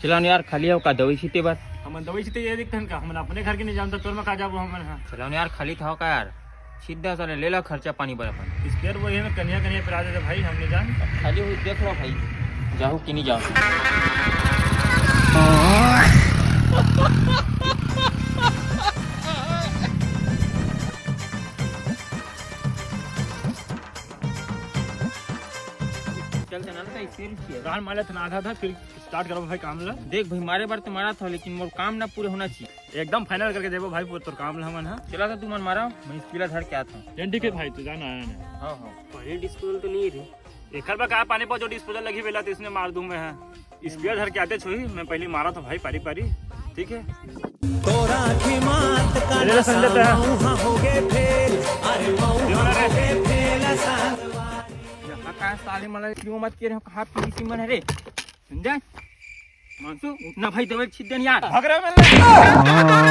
चला यार खाली आओ का दवाई सीते बात हम दवाई से ये दिखते हैं का हम अपने घर के नहीं जानता तोर में का जाबो हम हां चला यार खाली था का यार सीधा साले ले ला खर्चा पानी पर अपन इस पेर वो में कन्या कन्या पर आ जाते भाई हम नहीं जान खाली हुई देख लो भाई जाओ कि नहीं जाओ चलते ना तो इसे रुकिए गान माले था आधा था फिर स्टार्ट करो भाई काम ला देख भाई मारे बार तो मारा था लेकिन मोर काम ना पूरे होना चाहिए एकदम फाइनल करके देबो भाई तोर काम ला हमन हां चला तो तू मन मारा मैं इस पीला धर के आता हूं टेंटी के भाई तू जाना आया ने हां हां पहले डिस्पोजल तो नहीं रे एक बार का पानी पर जो डिस्पोजल लगी बेला तो इसने मार दूं मैं हां स्पीयर धर के आते छोई मैं पहले मारा था भाई पारी पारी ठीक है तोरा की मात का सामूहा होगे फेल अरे मौहा होगे फेल का साले मला क्यों मत के कहा पीसी मन रे समझा मानसू उठना भाई दवाई छिद यार भाग रहा है